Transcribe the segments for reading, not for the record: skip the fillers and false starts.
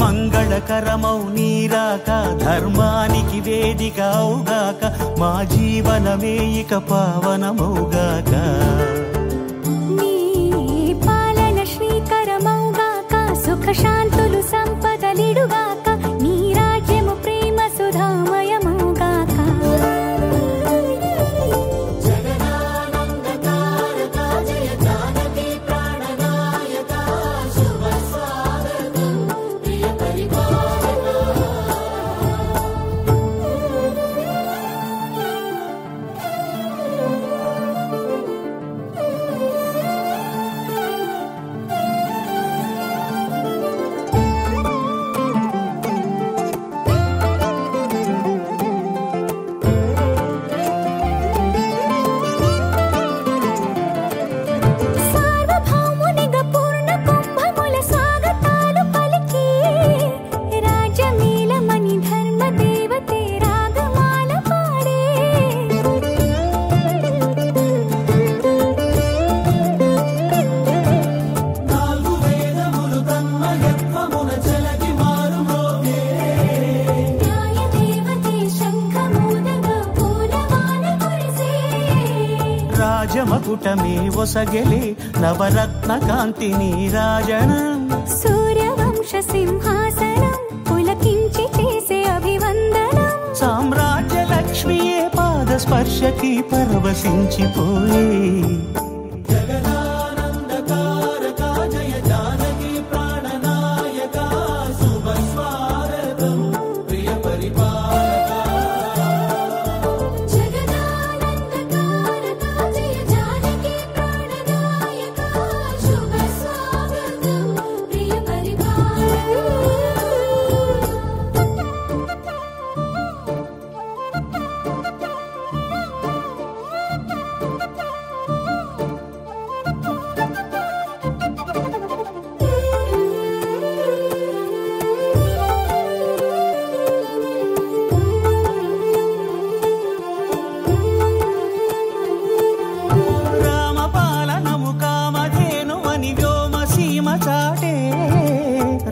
మంగళకరమౌ నీరాక ధర్మానికి వేదిక అవుగాక మా జీవనమే ఇక పావనమౌగాక నీ పాలన శ్రీకరమౌగాక సుఖ శాంతులు సంపదలిడుగాక నీ రాజ్యము ప్రేమ సుధామయమౌగాక రాజమకుటమే ఒసగెలే నవరత్న కాంతి నీరాజనం సూర్యవంశ సింహాసనం పులకించి చేసే అభివందనం సామ్రాజ్య లక్ష్మియే పాద స్పర్శకి పరవశించిపోయే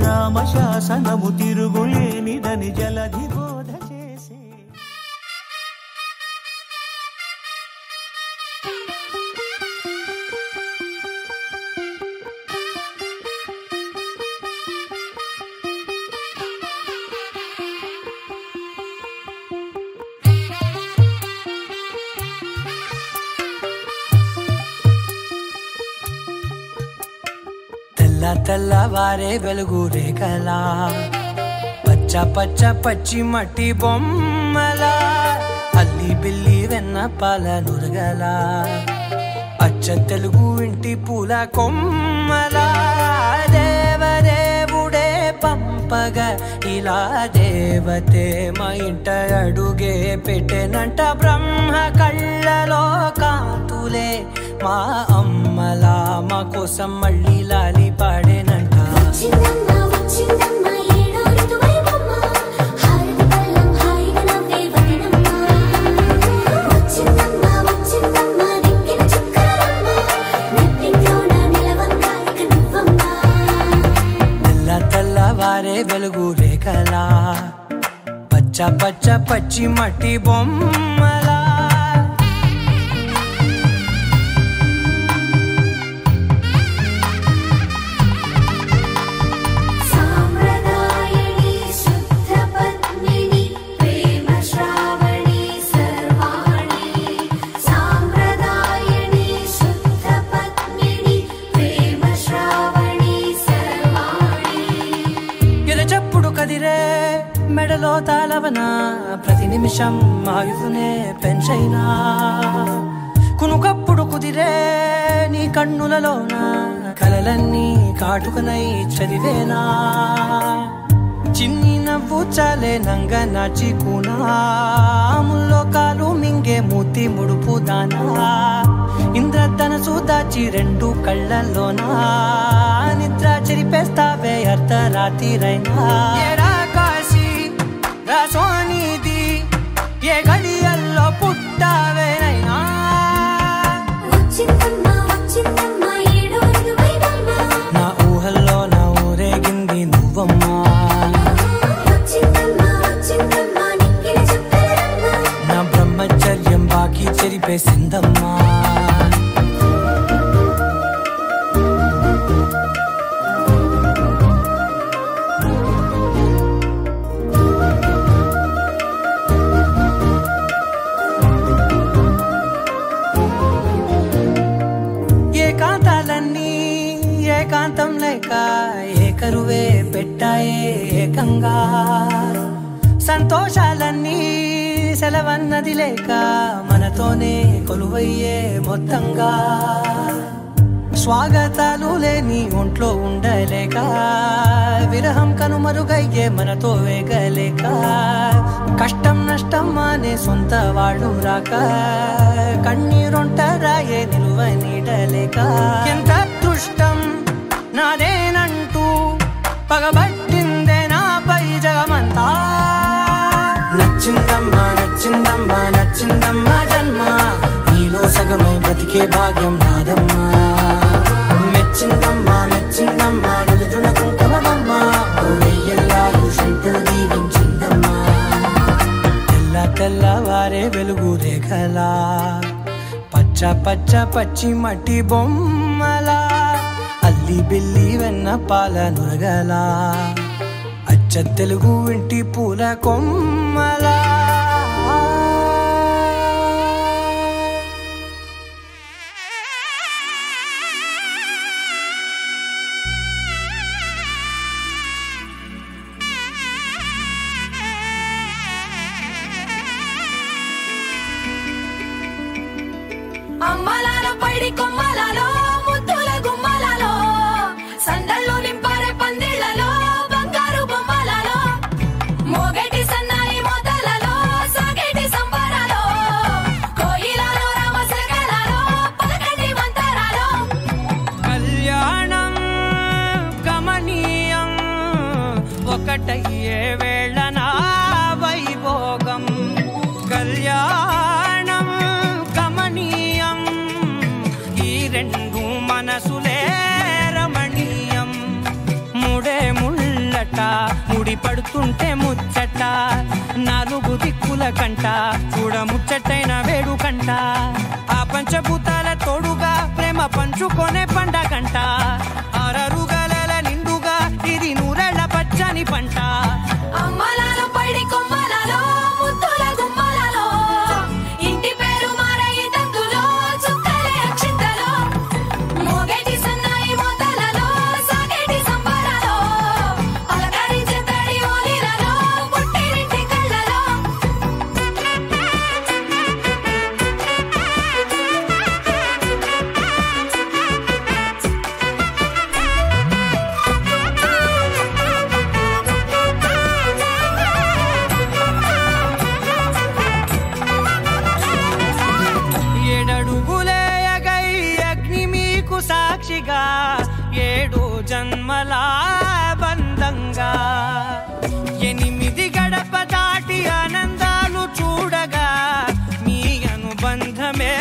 రామశాసనము తిరుగులేనిదని జలధి బోధ చేసి తెల్లవారే వెలుగు రేఖలా పచ్చ పచ్చ పచ్చి మట్టి బొమ్మలా అల్లి బిల్లి వెన్న పాల నురగలా అచ్చ తెలుగు ఇంటి పూల కొమ్మలా దేవదేవుడే పంపగా ఇలా దేవతే మా ఇంట అడుగే పెట్టెనంట బ్రహ్మ కళ్ళలో కాంతులే మా అమ్మలా మా కోసం మళ్ళీ లాలి పాడేనంట తెల్లవారే వెలుగు రేఖలా పచ్చ పచ్చ పచ్చి మట్టి బొమ్మలా మెడలో తాళవన ప్రతి నిమిషం ఆయుధునే పెంచైనా కునుకప్పుడు కుదిరే నీ కన్నులలోన కలలన్నీ కాటుకనై చదివేనా చిన్ని నవ్వు చాలే నంగ నాచి ముల్లోకాలు మింగే మూతి ముడుపు దానా ఇంద్రధనసు దాచి రెండు కళ్ళల్లోనా నిద్ర చెరిపేస్తావే అర్ధరాత్రిరైనా ఏరా కాశీ రాసోనిది ఏ గడియల్లో పుట్టావేనైనా నా ఊహల్లో నా ఊరేగింది నువ్వమ్మా నా బ్రహ్మచర్యం బాకీ చెరిపేసిందమ్మా ఏకాంతం లేక ఏకరువే పెట్టాయే ఏకంగా సంతోషాలన్నీ సెలవన్నది లేక మనతోనే కొలువయ్యే మొత్తంగా స్వాగతాలు లేని ఒంట్లో ఉండలేక విరహం కనుమరుగయ్యే మనతో వేగలేక కష్టం నష్టం అనే సొంత వాడు రాక కన్నీరొంటరాయే నిలువ నీడలేక ఎంత దృష్టం నాదేనంటూ పగబట్టిందే నాపై జగమంతా నచ్చిందమ్మా నచ్చిందమ్మా నచ్చిందమ్మా జన్మ నీలో సగమై బ్రతికే భాగ్యం నాదమ్మా మెచ్చిందమ్మా మెచ్చిందమ్మా నిలుచున కుంకుమమ్మా వెయ్యల్లాలు శంకరు దీవించిందమ్మా తెల్ల తెల్లవారే వెలుగు రేఖలా పచ్చ పచ్చ పచ్చి మట్టి బొమ్మలా అల్లి బిల్లి వెన్న పాల నురగలా అచ్చ తెలుగు ఇంటి పూల కొమ్మలా అమ్మలాలో పైడి కొమ్మలలో ముద్దుల గుమ్మలలో సందళ్ళు నింపారే పందిళ్లలో బంగారు బొమ్మలలో మోగేటి సన్నాయి మోతలలో సాగేటి సంబరాలో కోయిలలో రామశకలలో పలకటి మంతరాలో కళ్యాణం గమనీయం ఒకటయ్యే వేళ నా వైభోగం కళ్యాణం గమనీయం ఈ రెండు మనసులే రమణీయం ముడే ముళ్ళట ముడి పడుతుంటే ముచ్చట నాలుగు దిక్కుల కంట చూడ ముచ్చటైన వేడుకంట ఆ పంచభూతాల తోడుగా ప్రేమ పంచుకొనే పండగంట ఆరరుగల నిండుగా ఇది నూరెళ్ళ పచ్చని పంట అమ్మలాలో పైడి కొమ్మలలో ముద్దుల గుమ్మలలో ఇంటి పేరు మారయి తందులో చుక్కలే అక్షింతలో మోగేటి సన్నాయి మోతలలో సాగేటి సంబరాలో అలకరించే తడి ఓలిలలో పుట్టినింటి కళ్ళలో ఏడడుగులేయగై అగ్ని మీకు సాక్షిగా ఏడు జన్మల బంధంగా 8 గడప దాటి ఆనందాలు చూడగా మీ అనుబంధమే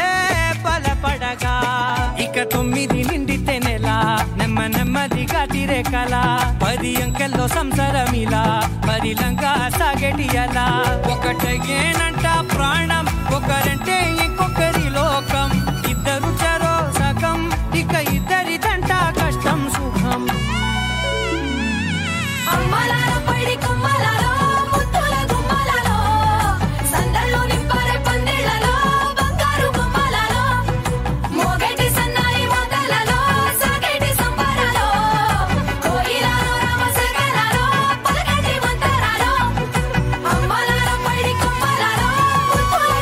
బలపడగా ఇక 9 నిండితే నెల నెమ్మదిగా తిరేకల 10 అంకెల్లో సంసారమిలా పరిలంగా సాగేటి అలా ఒకటేనంట ప్రాణం ఒకరంటే ఇంకొకరి లోకం ఇద్దరు చరో సగం ఇక ఇద్దరిదంట కష్టం సుఖం అమ్మలాలో పైడి కొమ్మలలో ముద్దుల గుమ్మలలో సందళ్ళు నింపారే పందిళ్లలో బంగారు బొమ్మలలో మోగేటి సన్నాయి మోతలలో సాగేటి సంబరాలో కోయిలలో రామశకలలో పలకటి మంతరాలో అమ్మలాలో పైడి కొమ్మలలో ముద్దుల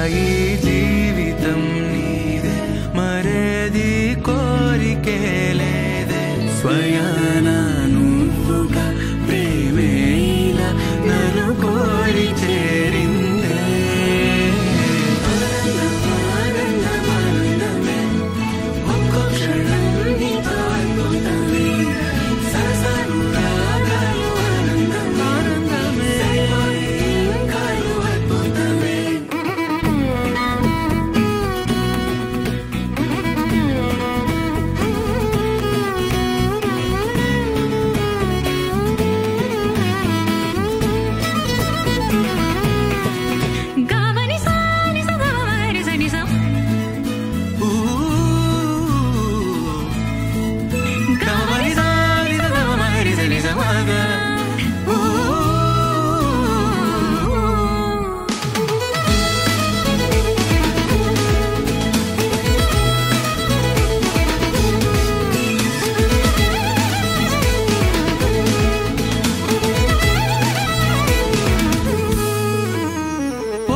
ఈ జీవితం నీదే మరేది కోరికే లేదే స్వయాన నువ్వుగా ప్రేమే ఇలా నన్ను కోరి చేరిందే ఆనందమే ఒక్కో క్షణం నీతో అద్భుతమే సరసను రాగాలు ఆనందమే కాలు అద్భుతమే గామని సాని సగమరి సని సం గమని సాని గమరి సని సమగ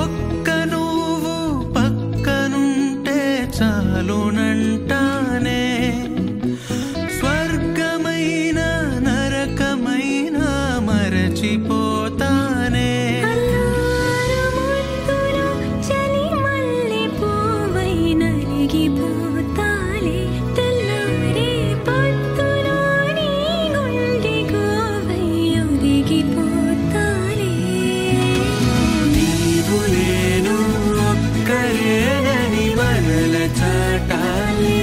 ఒక్క నువ్వు పక్కనుంటే చాలునంటానే స్వర్గమైన నరకమైన మరచిపోతానే అల్లారముద్దులో చలి మల్లె పువ్వై నలిగిపోతాలే తెల్లారే పొద్దులో నీ గుండె గోవై ఒదిగిపోతాలే నీవు నేను ఒక్కరేనని మనల చాటాలే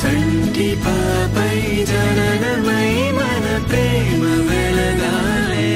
సంటి పాపై జననమై మన ప్రేమ వెలగాలే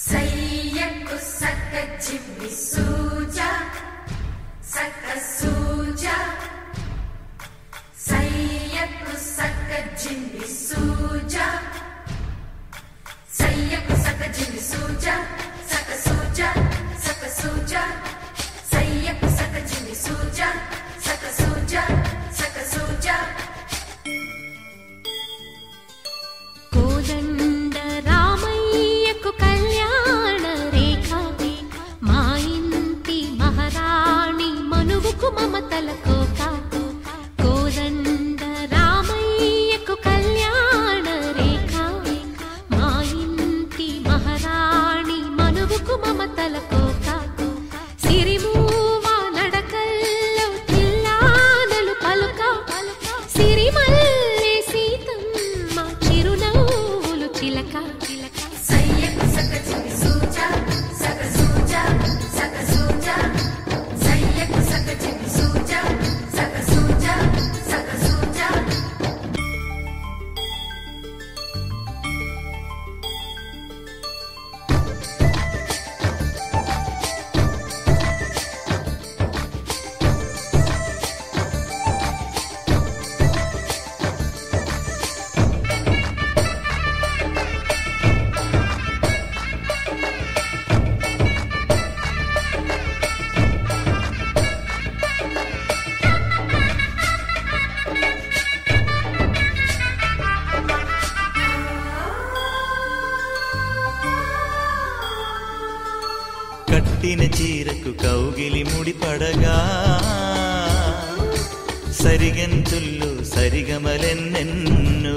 సయ్యకు సక్క జిమ్మి సూజా సక్క సూజా సయ్యకు సక్క జిమ్మి సూజా సయ్యకు సక్క జిమ్మి సూజా సక్క సూజా సక్క సూజా సయ్యకు సక్క జిమ్మి సూజా సక్క సూజా సక్క సూజా కోదండ రామయ్యకు కళ్యాణ రేఖ మా ఇంటి మహారాణి మనువుకు మమతల కోక కోదండ రామయ్యకు కళ్యాణ రేఖ మా ఇంటి మహారాణి మనువుకు మమతల కోక సిరిమూవ నడకల్లో తిల్లానలు పలుక సిరిమల్లె సీతమ్మ చిరునవ్వులు చిలక సయ్యకు సక్క జిమ్మి సూజా సక్క సూజా సక్క సూజా సయ్యకు సక్క జిమ్మి సూజా సక్క సూజా సక్క సూజా కట్టిన చీరకు కౌగిలి ముడిపడగా సరిగంతుల్లో సరిగమలెన్నెన్నో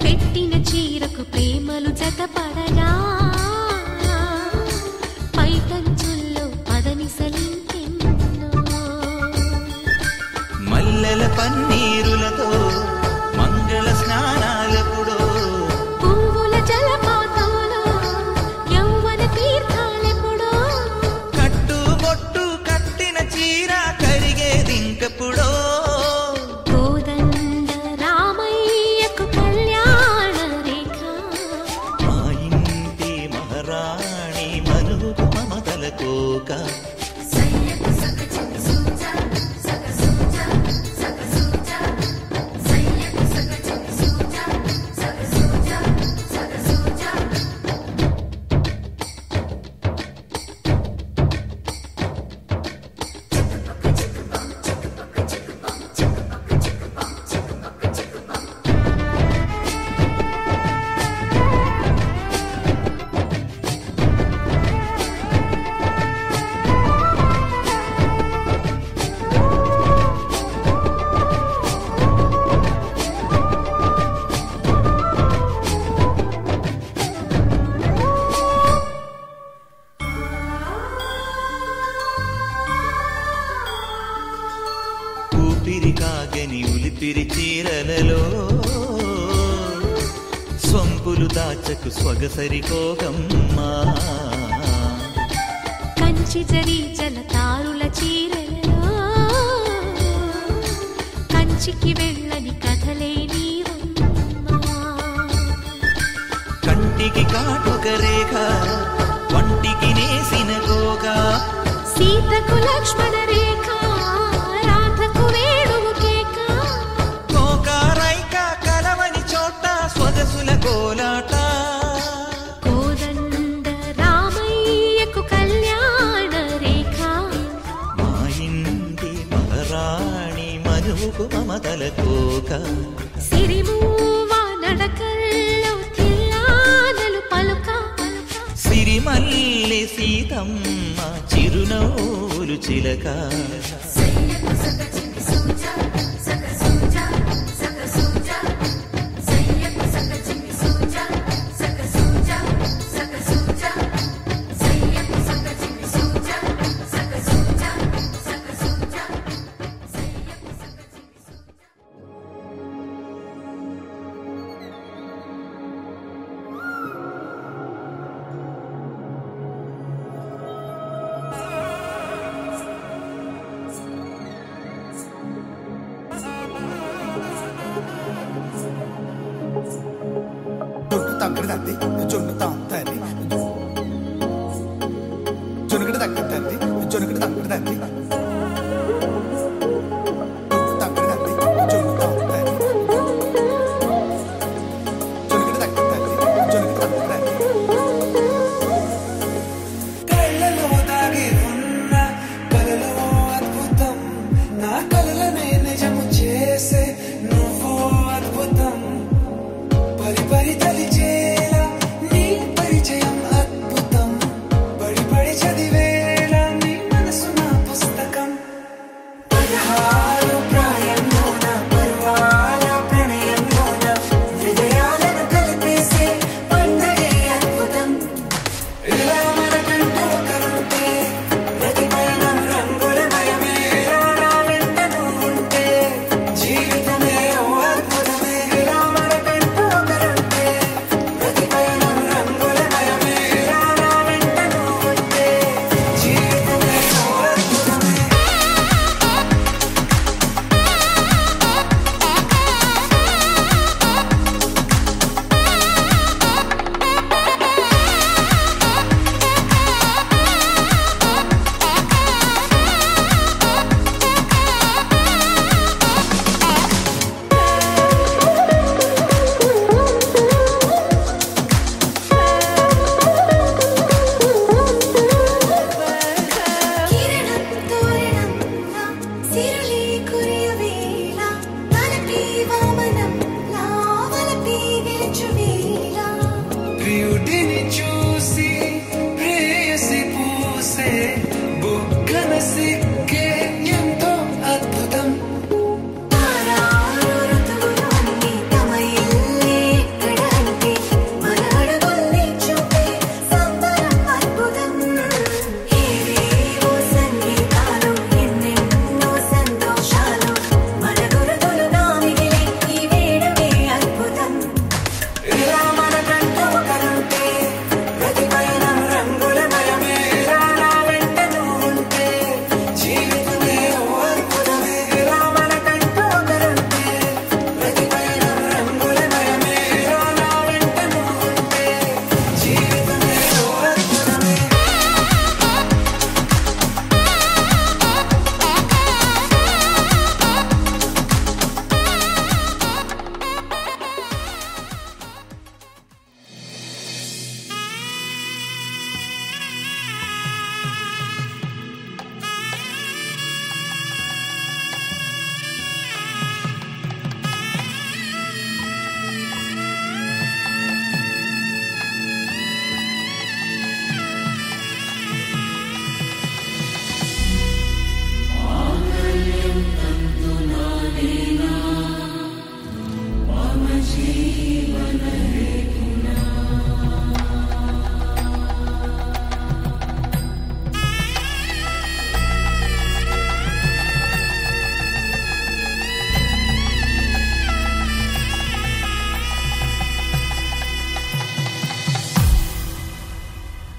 పెట్టిన చీరలలో స్వంపులు దాచకు స్వగసరికోగమ్మా కంచి జరి జలతారుల చీరలలో కంచికి వెళ్ళని కథలే నీవమ్మా కంటికి కాటుక రేఖ వంటికి నేసిన కోగా సీతకు లక్ష్మణ రేఖ రాధకు వేణువు కేక కోకారైక కలవని చోట స్వగసుల కోలాట కోదండ రామయ్యకు కళ్యాణ రేఖ మా ఇంటి మహారాణి మనువుకు మమతల కోక సిరిమూవ నడకల్లో తిల్లానలు పలుక సిరిమల్లె సీతమ్మ చిరునవ్వులు చిలక సయ్యకు సక చిన్ని సూజా సక సూజా సక సూజా సయ్యకు సక చిన్ని సూజా సక సూజా సక సూజా సయ్యకు సక చిన్ని సూజా సక సూజా సక సూజా సయ్యకు సక చిన్ని సూజా కళ్ళలో దాగి ఉన్న కలలో అద్భుతం నా కలలనే నిజము చేసే నువ్వు అద్భుతం పరి పరి తలిచేలా నీ పరిచయం అద్భుతం పడి పడి చదివేలా నీ మనసు నా పుస్తకం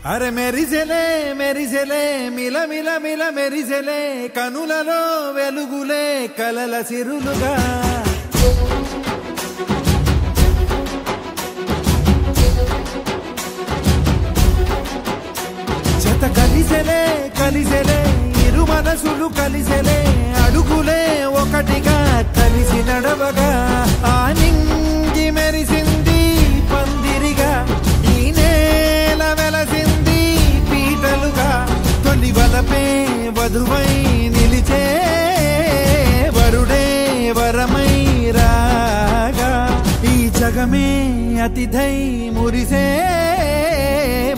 అరే మెరిసెలే మెరిసెలే మిల మిల మిల మెరిసెలే కనులలో వెలుగులే కలల సిరులుగా జత కలిసెలే కలిసెలే ఇరు మనసులు కలిసెలే అడుగులే ఒకటిగా కలిసి నడవగా ఆ నింగి మెరిసింది పందిరిగా ఈ నేల వెలసింది పీటలుగా తొలి వలపే వధువై నిలిచే వరుడే వరమై రాగా ఈ జగమే అతిథై మురిసే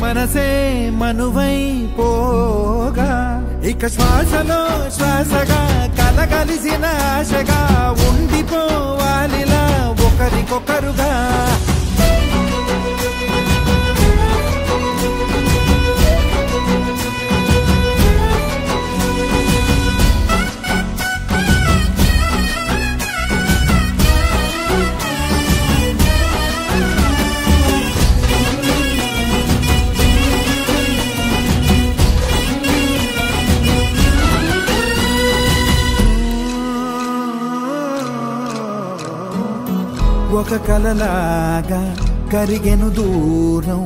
మనసే మనువై పోగా ఇక శ్వాసలో శ్వాసగా కలగలిసిన ఆశగా ఉండిపోవాలిలా ఒకరికొకరుగా ఒక కలలాగా కరిగెను దూరం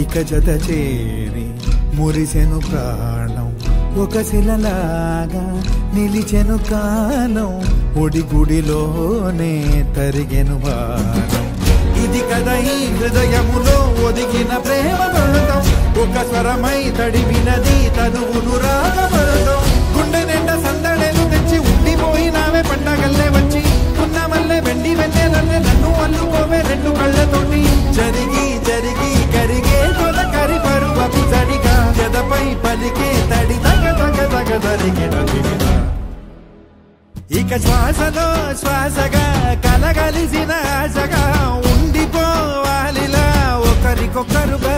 ఇక జత చేరి మురిసెను ప్రాణం ఒక శిలలాగా నిలిచెను కాలం ఒడిగుడిలోనే తరిగెను వారం ఇది కదా ఈ హృదయములో ఒదిగిన ప్రేమ పర్వతం ఒక స్వరమై తడివినది తనువును రాగపడతాం గుండె నిండా సందడేలు తెచ్చి ఉండిపోయినావే పండగల్లే వచ్చి మల్లె వెండి వెన్నెలల్లే నన్ను అల్లుకోవే రెండు కళ్ళతోటి జరిగి జరిగి కరిగే తొల కరి పరువపు జడిగా జదపై పలికే తడి తగ తగ తగ జరిగిన ఇక శ్వాసలో శ్వాసగా కలగలిసిన ఆశగా ఉండిపోవాలిలా ఒకరికొకరుగా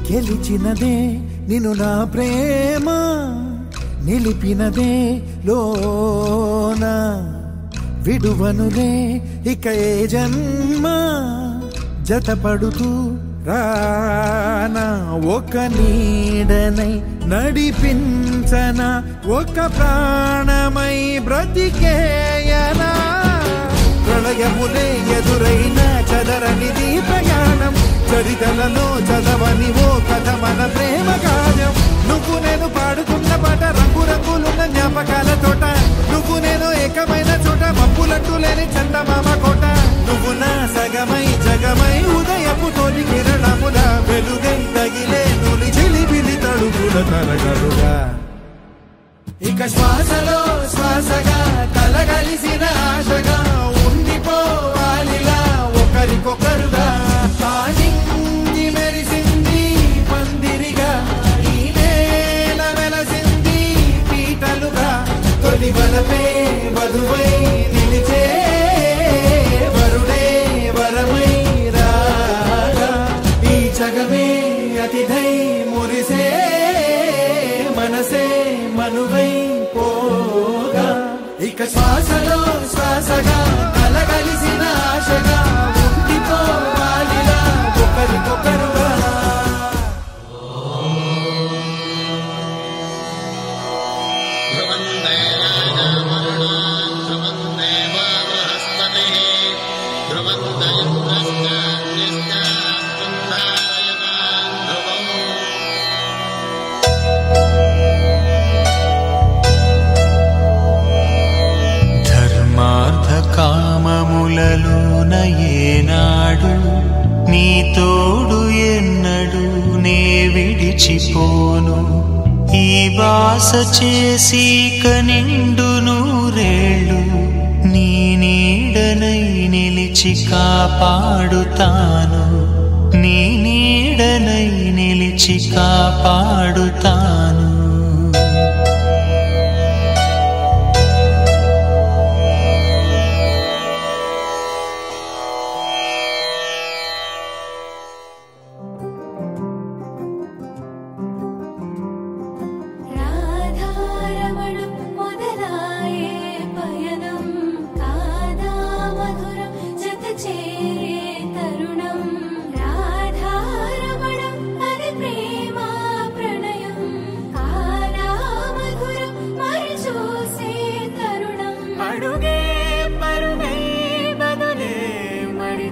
గెలిచినదే నిన్ను నా ప్రేమ నిలిపినదే లోన విడువనులే ఇక ఏ జన్మ జతపడుతూ రానా ఒక నీడనై నడిపించన ఒక ప్రాణమై బ్రతికేయనా ప్రళయములే ఎదురైన చదరనిది ప్రయాణం చరితలలో చదవని ఓ కథ మన ప్రేమ కార్యం నువ్వు నేను పాడుతున్న పాట రంగు రంగులున్న జ్ఞాపకాల తోట నువ్వు నేను ఏకమైన చోట మబ్బులట్టు లేని చందమామ కోట నువ్వు నా సగమై జగమై ఉదయపు తోలి కిరణముల వెలుగై తగిలే నులి చిలిపిలి తడుగుల తరగలుగా ఇక శ్వాసలో శ్వాసగా కలగలిసిన ఆశగా ఉండిపోవాలిలా ఒకరికొకరుగా నింగి మెరిసింది పందిరిగా ఈ నేల వెలసింది పీటలుగా తొలి వలపే వధువై నిలిచే వరుడే వరమై రాగా ఈ జగమే అతిథై మురిసే మనసే మనువై పోగా ఇక శ్వాసలో శ్వాసగా కలగలిసిన ఆశగా ఉండిపోవాలిలా ఒకరికొకరుగా కామములలోన ఏనాడు నీ తోడు ఎన్నడు నే విడిచిపోను ఈ బాస చేసి కనిండు నూరేళ్ళు నీ నీడనై నిలిచి కాపాడుతాను నీ నీడనై నిలిచి కాపాడుతాను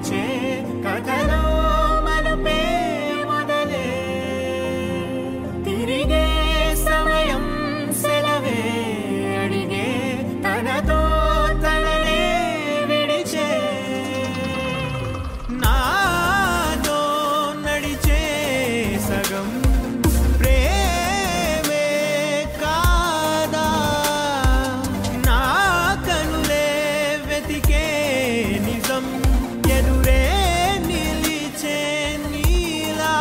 నడిచే కథలో మలుపే మొదలే తిరిగే సమయం సెలవే అడిగే తనతో తననే విడిచే నాతో నడిచే సగం ప్రేమే కాదా నా కనులే వెతికే నిజం ఎదురే నిలిచే నీలా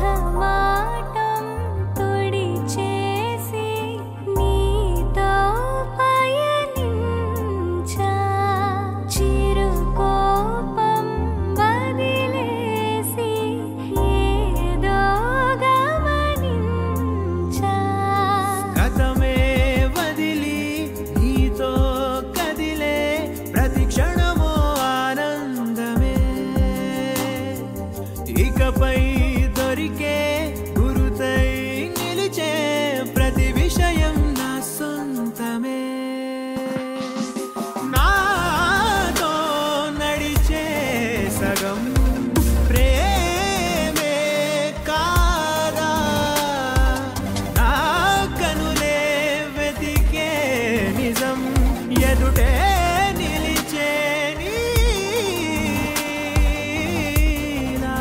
మోహమాటం తొడి చేసి నీతో పయనించా చిరుకోపం వదిలేసి ఏదో గమనించా గతమే వదిలి నీతో కదిలే ప్రతి క్షణమో ఆనందమే ఇకపై దొరికే గురుతై నిలిచే ప్రతి విషయం నా సొంతమే నాతో నడిచే సగం ప్రేమే కాదా నా కనులే వెతికే నిజం ఎదుటే నిలిచే నీలా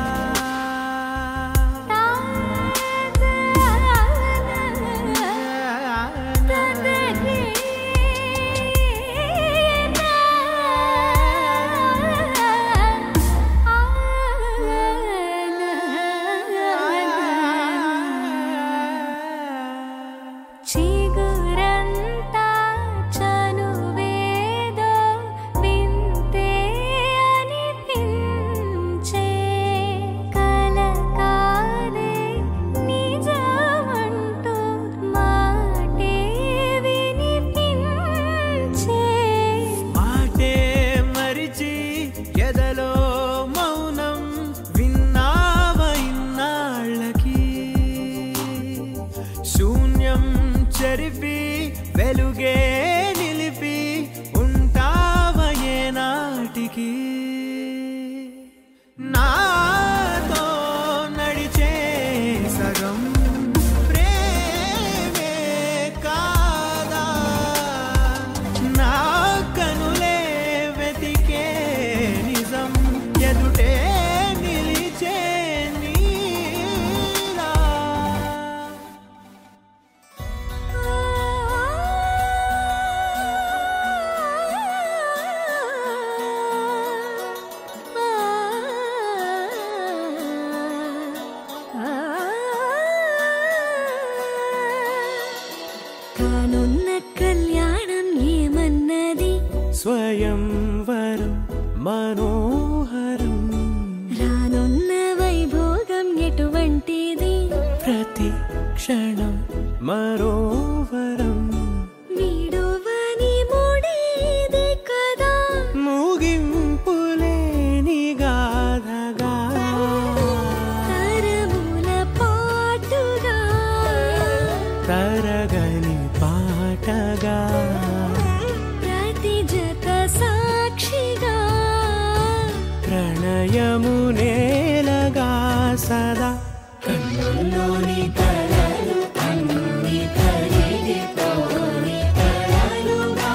చిగురంతా చనువేదో వింతే అనిపించే కల కాదే నిజమంటూ మాటే వినిపించే మాటే మరిచి ఎదలో మౌనం విన్నావ ఇన్నాళ్ళకి శూన్యం చెరిపి వెలుగే నిలిపి ఉంటావ ఏనాటికి నాతో నడిచే సగం ప్రేమే కాదా నా కనులే వెతికే నిజం ఎదుటే నిలిచే నీలా కానున్న కళ్యాణం ఏమన్నది స్వయంవరం మనోహరం రానున్న వైభోగం ఎటువంటిది ప్రతి క్షణం మరోవరం వీడువని ముడేది కదా ముగింపులేని గాథగా తరముల పాటుగా తరగని పాటగా ప్రతి జత సాక్షిగా ప్రణయము నేలగా సదా కన్నుల్లోని కలలు అన్ని కరిగిపోని కలలుగా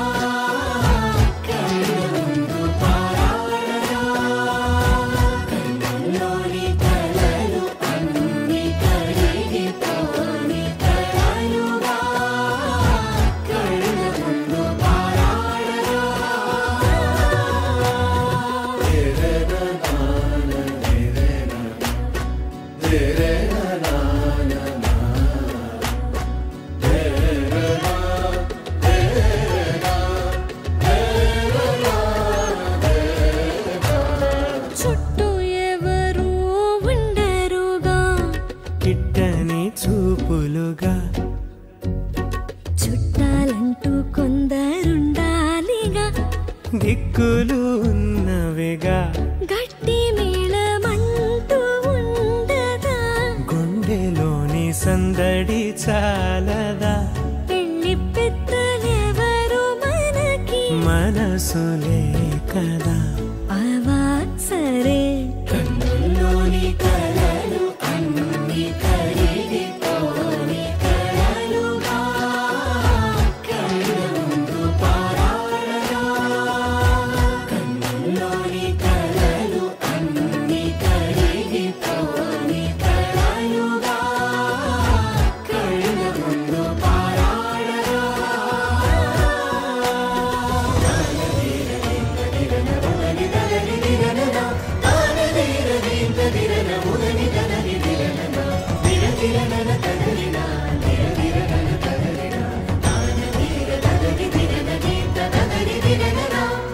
కళ్ళు ముందు పారాడగా కన్నుల్లోని కలలు అన్ని కరిగిపోని కలలుగా కళ్ళు ముందు పారాడగా రే చుట్టూ ఎవరు ఉండరుగా కిట్టని చూపులుగా చుట్టాలంటూ కొందరుండాలిగా దిక్కులు ఉన్నవిగా గట్టి మేళమంటూ ఉండదా గుండెలోని సందడి చాలదా పెళ్లి పెద్దలెవరు మనకి మనసులే కదా అవా సరే కన్నుల్లోని కలలు అన్ని కరిగిపోని కలలుగా కళ్ళ ముందు పారాడగా కన్నుల్లోని కలలు అన్ని కరిగిపోని కలలుగా కళ్ళ ముందు పారాడగా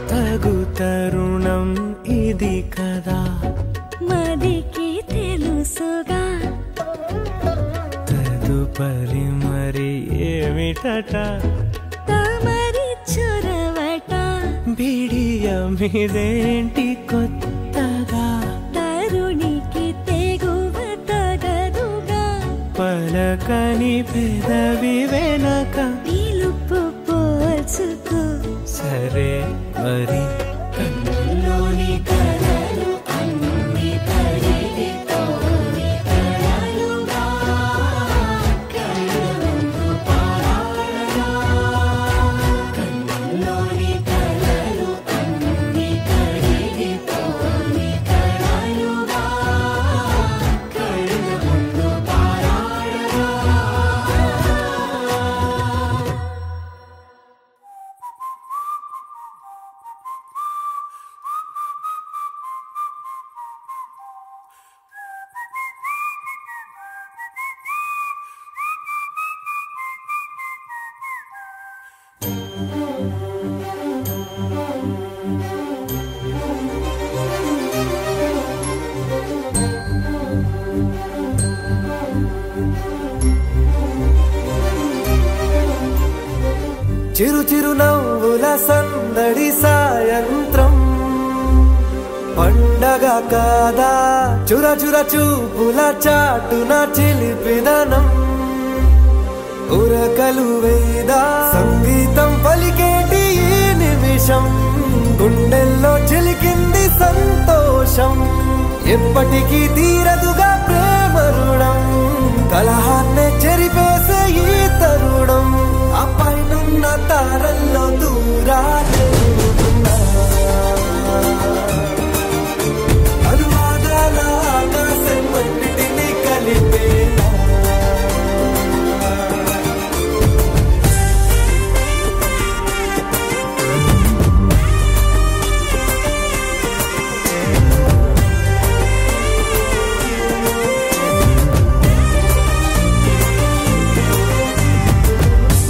తగు తరుణం ఇది కదా మదికి తెలుసుగా తదుపరి మరి ఏమిటట తమరి చొరవట బిడియమిదేంటి కొత్తగా తరుణికి తెగువ తగదుగా పలకని పెదవి వెనక పిలుపు పోల్చుకో సరే మరి కన్నుల్లోని కలలు అన్ని కరిగిపోని కలలుగా కళ్ళ ముందు పారాడగా కన్నుల్లోని కలలు అన్ని కరిగిపోని కలలుగా కళ్ళ ముందు పారాడగా చిరు చిరు నవ్వుల సందడి సాయంత్రం పండగ కాదా చుర చుర చూపుల చాటున చిలిపిదనం ఉరకలు వేదా సంగీతం పలికేటి ఈ నిమిషం గుండెల్లో చిలికింది సంతోషం ఎప్పటికీ తీరదుగా ప్రేమ రుణం కలహాన్నే చెరిపేసే ఈ తరుణం అపైనున్న తారల్లో దూరాలే అనువాదాల ఆకాశం అన్నిటినీ కలిపేలా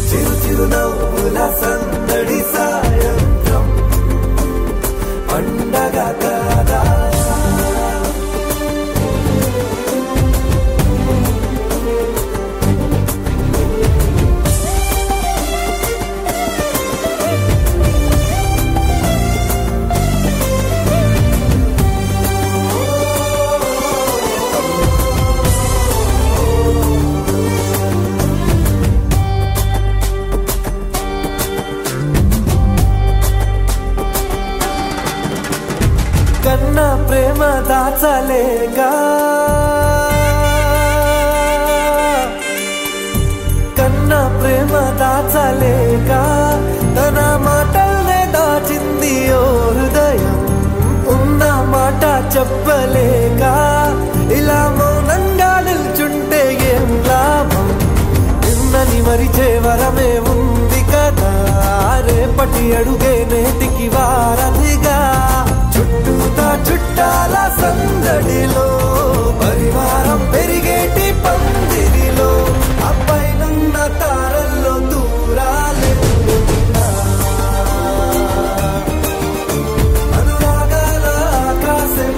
చిరు చిరు నవ్వుల సందడి సాయంత్రం పండగ కాదా కన్నా ప్రేమ దాచలేగా కన్నా ప్రేమ దాచలేగా తన మాటల్నే దాచింది ఓ హృదయం ఉన్న మాట చెప్పలేక ఇలా మౌనంగా నిల్చుంటే ఏం లాభం నిన్నని మరిచే వరమే ఉంది కదా రేపటి అడుగే నేటికి వారధిగా చుట్టూతా చుట్టాల సందడిలో పరివారం పెరిగేటి పందిరిలో అబ్బాయినున్న తారల్లో దూరాలే అనురాగాల ఆకాశం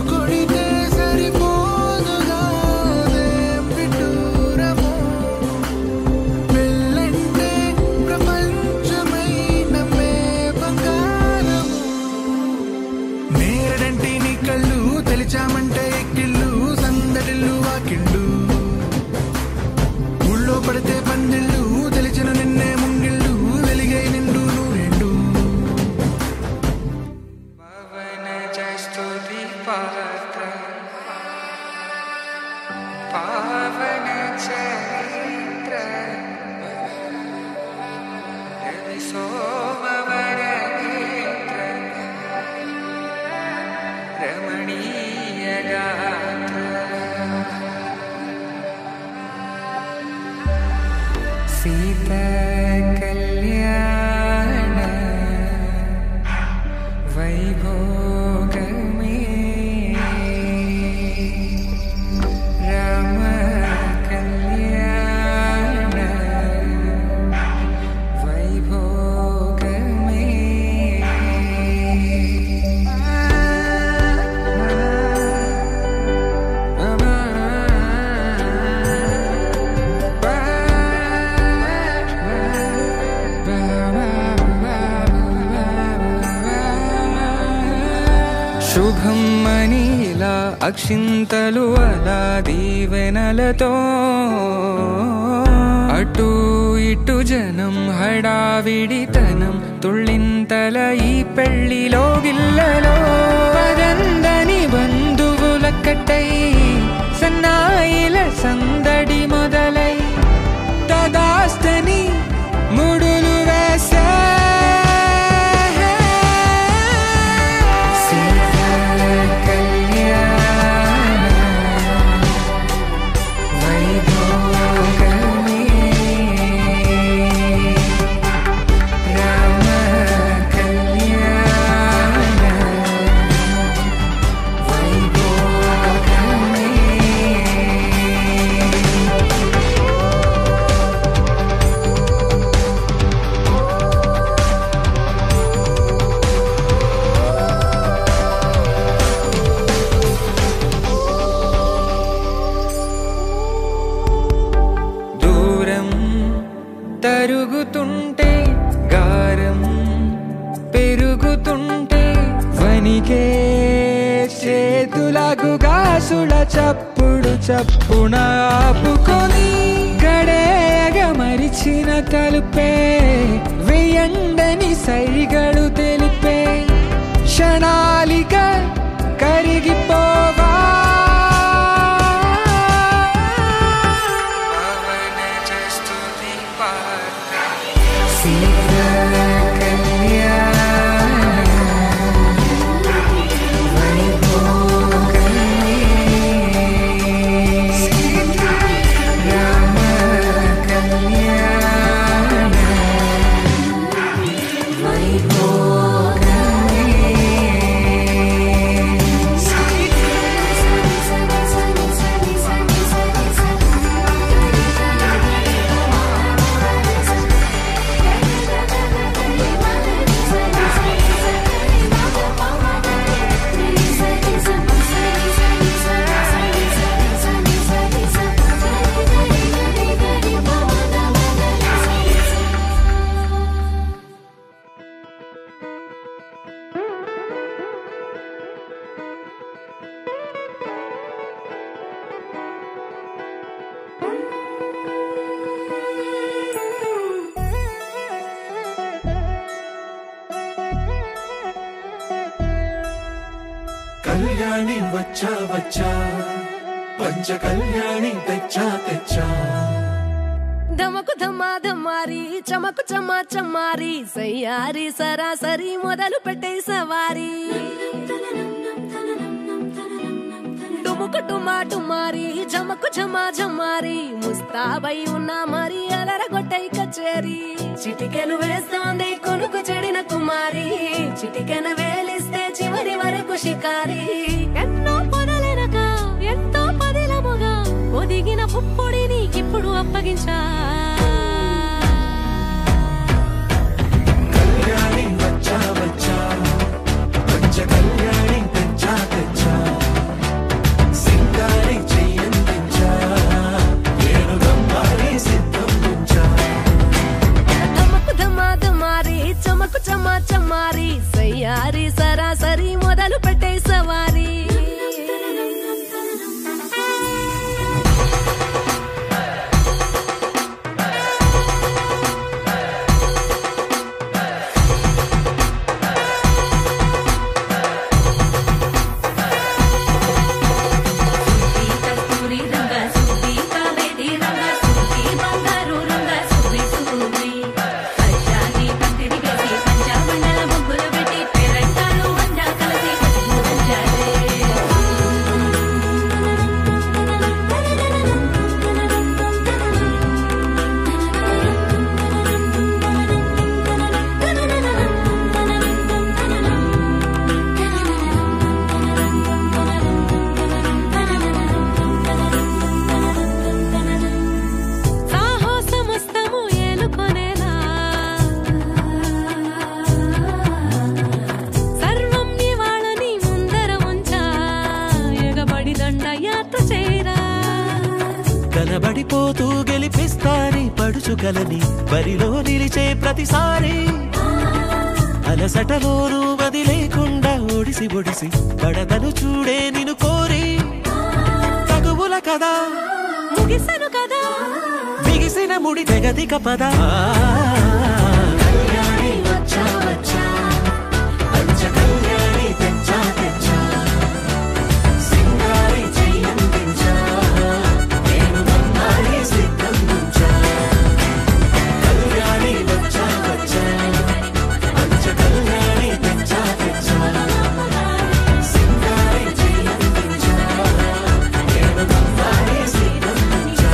కొడితే సరిపోదుగా దేం విడ్డూరమో పవన చరిత్ర రవి సోమవర నేత్ర రమణీయ గాత్ర సీతా కళ్యాణ వైభోగమే రామ కళ్యాణ వైభోగమే శుభం మనీలా అక్షింతలు అలా దీవెనలతో అటు ఇటు జనం హడావిడితనం తుళ్ళింతల ఈ పెళ్లిలో గిల్లలో పదందని బంధువులక్కటై సన్నాయిల సందడి మొదలై తదాస్తని ముడులు వేసే తరుగుతుంటే గారం పెరుగుతుంటే వనికే చేతులకు గాసుల చప్పుడు చప్పున ఆపుకొని గడేగ మరిచిన తలుపే వెయ్యండని సైగడు తెలిపే క్షణాలిక కరిగిపోవా కళ్యాణి వచ్చా వచ్చా పంచ కళ్యాణి తెచ్చా తెచ్చా ధమకు ధమా ధమారి చమకు చమా చమారి సయ్యారి సరాసరి మొదలు పెట్టే సవారి డుముకు టుమా టుమారి జమకు ఝమా ఝమారి ముస్తాబై ఉన్నా మరి అలరగొట్టై కచేరి చిటికెను వేస్తోంది కొనుకు చెడిన కుమారి చిటికెన వేలిస్తే చివరి వరకు షికారి ఎన్నో పొదలెనక ఎంతో పదిలముగా ఒదిగిన పుప్పొడిని ఇప్పుడు అప్పగించా కళ్యాణి వచ్చా వచ్చా పంచ కళ్యాణి తెచ్చా తెచ్చా సింగారి చెయ్యందించా నేను గమ్మారి సిద్ధం ఉంచా ధమకు ధమా ధమారి చమకు చమా చమారి సయ్యారి సరాసరి మొదలు పెట్టే సవారి కనబడిపోతూ గెలిపిస్తాని పడుచుకలని బరిలో నిలిచే ప్రతిసారి అలసటలోనూ వదిలేకుండా ఒడిసి ఒడిసి పడతను చూడే నిన్ను కోరి తగువుల కదా ముగిసను కదా బిగిసిన ముడి తెగదిక పద కళ్యాణి వచ్చా వచ్చా పంచ కళ్యాణి తెచ్చా తెచ్చా సింగారి చెయ్యందించా నేను నమ్మాలి సిద్ధం నుంచా కళ్యాణి వచ్చా వచ్చా పంచ కళ్యాణి తెచ్చా తెచ్చా సింగారి చెయ్యందించా నేను నమ్మాలి సిద్ధం నుంచా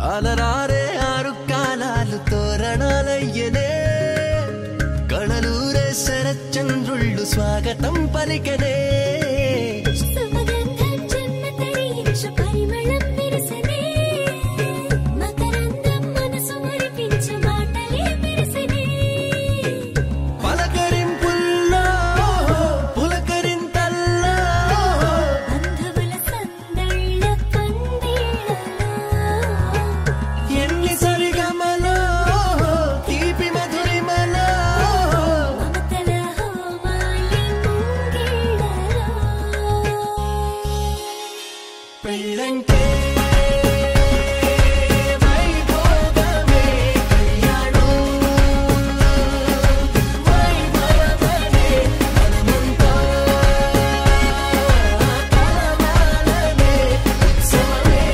అలరారే ఆరు కాలాలు తోరణాలయ్యనే కళలూరే శరచంద్రుళ్ళు స్వాగతం పలికనే సుమగంధం జన్మతరీక్ష పరిమళం విరసనే మకరందం మనసు మురిపించ మాటలే విరసనే పలకరింపుల్లో పులకరింతల్లో బంధువుల సందళ్ళ పందిళ్ళలో ఎన్ని సరిగమలో తీపి మధురిమలో మమతల హోమాలి ముంగిళ్ళలో పెళ్ళంటే వైభోగమే కళ్యాణం వైభవమనే మనమంతా కలవాలనే ఉత్సవమే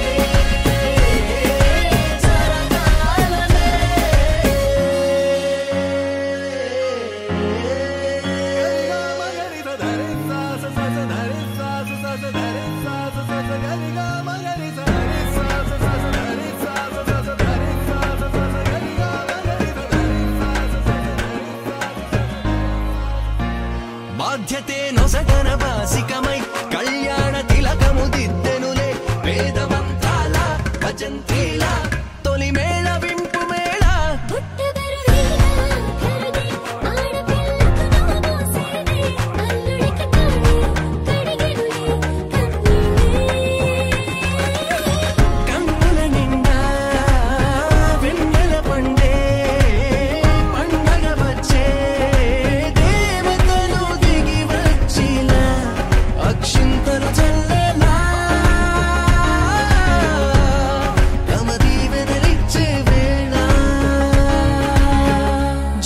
బాధ్యతే నొసగన వాసికమై కళ్యాణ తిలకము దిద్దెనులే వేదమంత్రాల భజంత్రీల తొలి మేళ వింపు మేళ పుట్టబరులీలా కరుదే ఆడపిల్లకు నవమోసేదే అల్లుడికి తాళి కడిగెనులే కన్నీళ్ళే కన్నుల నిండా వెన్నెల పండే పండగ వచ్చే దేవతలు దిగి వచ్చిలా అక్షింతలు చల్లేలా తమ దీవెనలిచ్చే వేళ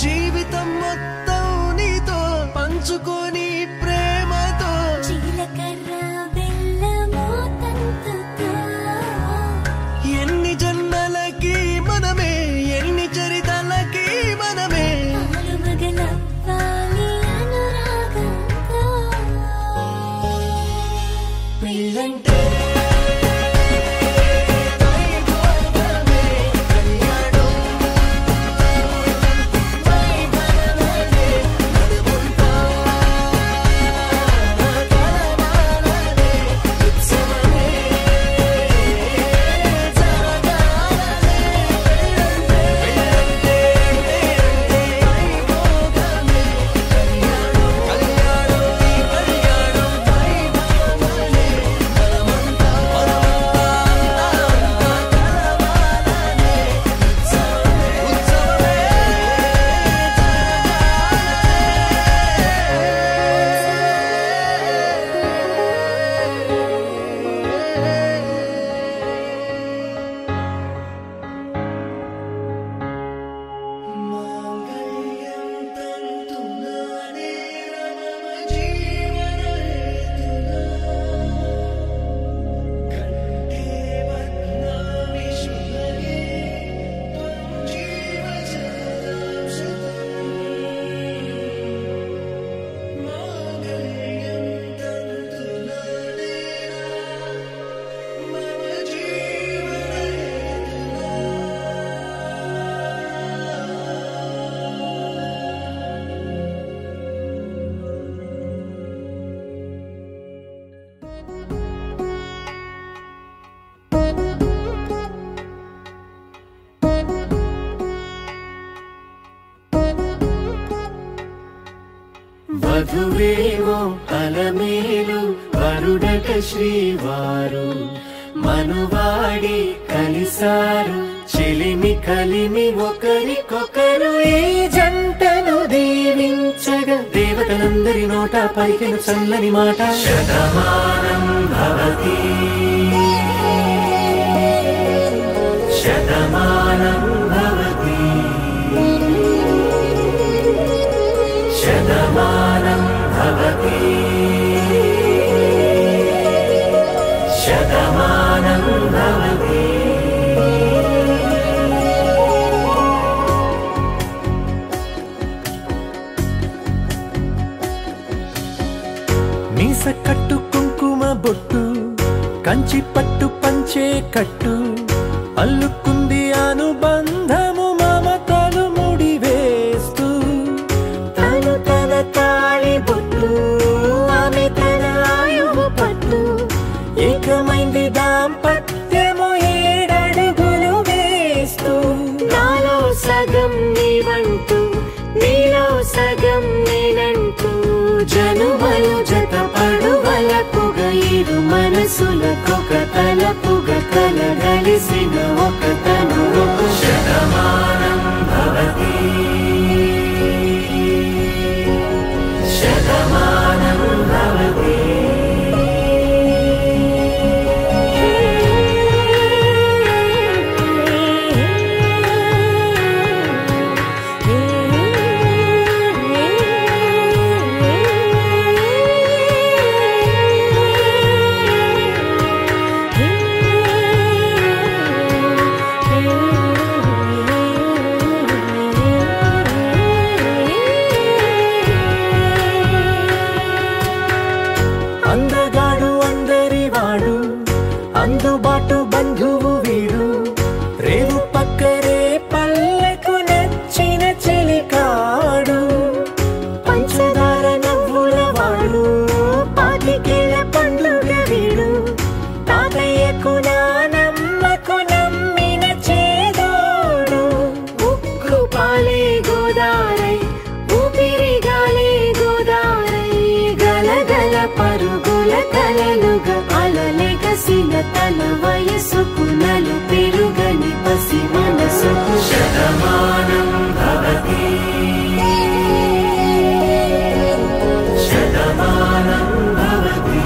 జీవితం మొత్తం నీతో పంచుకొని ప్రేమతో జీలకర్ర బెల్లమో తంతుతో ఎన్ని జన్మలకి మనమే ఎన్ని చరితలకి మనమే ఆలు మగలవ్వాలి అనురాగంతో పెళ్ళంటే వైభోగమే కళ్యాణం వైభవమనే మనమంతా వధువేమో అలమేలు వరుడట శ్రీవారు మనువాడి కలిసారు చెలిమి కలిమి ఒకరికొకరు ఈ జంటను దీవించగా దేవతలందరి నోట పలికిన చల్లని మాట శతమానం భవతి శతమానం భవతి శతమానం భవతి శతమానం భవతి మీస కట్టు కుంకుమ బొట్టు కంచి పట్టు పంచే కట్టు అల్లుకుంది అనుబంధము మమతలు ముడివేస్తూ తను తన తాళి బొట్టు ఆమె తన ఆయువు పట్టు ఏకమైంది దాంపత్యము 7 అడుగులు వేస్తూ నాలో సగం నీవంటూ నీలో సగం నేనంటూ జనుమలు జత పడువలకుగ ఇరు మనసులకొక తలపుగ కలగలిసిన ఒక తను శతమానం భవతి శతమానం భవతి అందగాడు అందరివాడు అందుబాటు బంధువు వీడు రేవు పక్కరే పల్లెకు నచ్చిన చెలికాడు పంచదార నవ్వుల వాడు పాతికేల పండుగ వీడు తాతయ్యకు నానమ్మకు నమ్మిన చేదోడు ఉక్కు పాలే గోదారై ఊపిరిగాలే గోదారై గలగల పరుగుల కలలుగా అలలెగసిన తన వయసుకు నలు పెరుగని పసి మనసుకు శతమానం భవతి శతమానం భవతి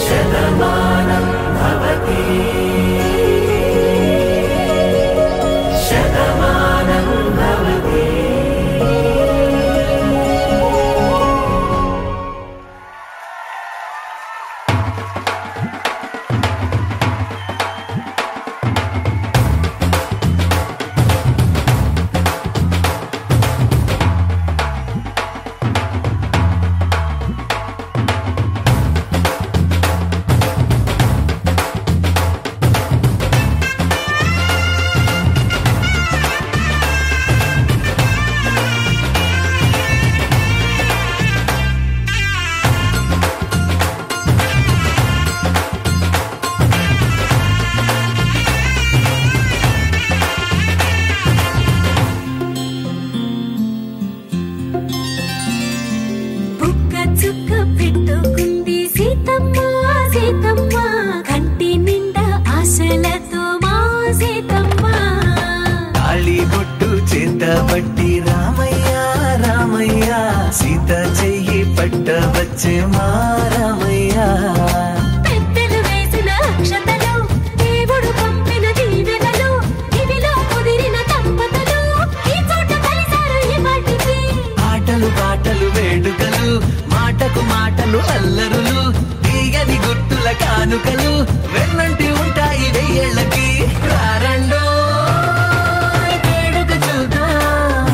శతమానం భవతి శతమానం భవతి బుక్క చుక్క పెట్టుకుంది సీతమ్మ సీతమ్మ కంటి నిండా ఆశలతో మా సీతమ్మ తాళి బొట్టు చేత పట్టి రామయ్య రామయ్య సీత చెయ్యి పట్ట వచ్చే మా రామయ్య పెద్దలు వేసిన అక్షతలు దేవుడు పంపిన దీవెనలు ఇవిలో కుదిరిన దంపతులు ఈ చోట కలిసారు ఈ పాటికి ఆటలు పాటలు వేడుకలు మాటకు మాటలు అల్లరులు తీయని గుర్తుల కానుకలు వెన్నంటి ఉంటాయి 1000 ఏళ్ళకి రారండో వేడుక చూద్దాం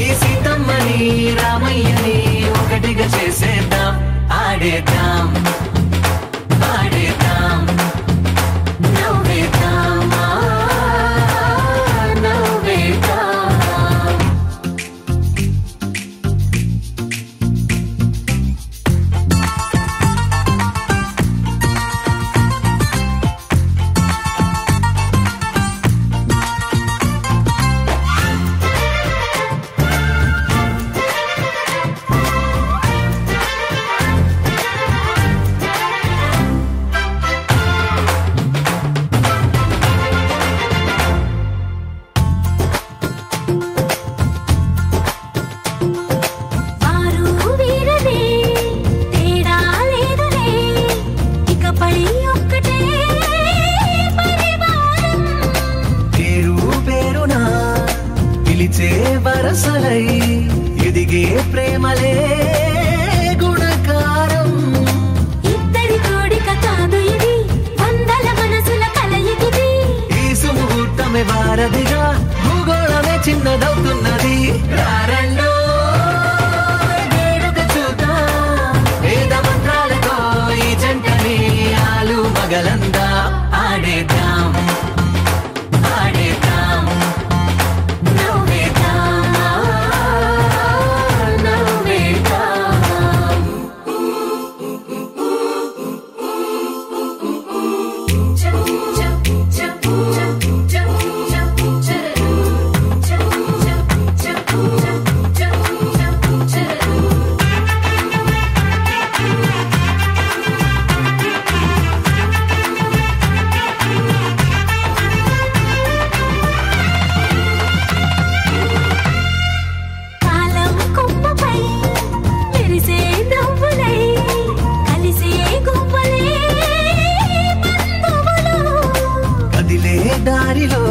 ఈ సీతమ్మని రామయ్యని ఒకటిగా చేసేద్దాం ఆడేద్దాం ఆడేద్దాం నవ్వేద్దాం నవ్వేద్దాం వరసలై ఎదిగే ప్రేమలే గుణకారం. ఇద్దరి కోడిక కాదు ఇది, వందల మనసుల కలయికిది. ఈ సుముహూర్తమే వారధిగా భూగోళమే చిన్నదవుతున్నది. రారండో వేడుక చూద్దాం, వేద మంత్రాలతో ఈ జంటని ఆలు మగలందా ఆడేద్దాం ఆడేద్దాం నవ్వేద్దాం నవ్వేద్దాం. కాలం కొమ్మపై మెరిసే నవ్వులై కలిసే గువ్వలే బంధువులు. కదిలే దారిలో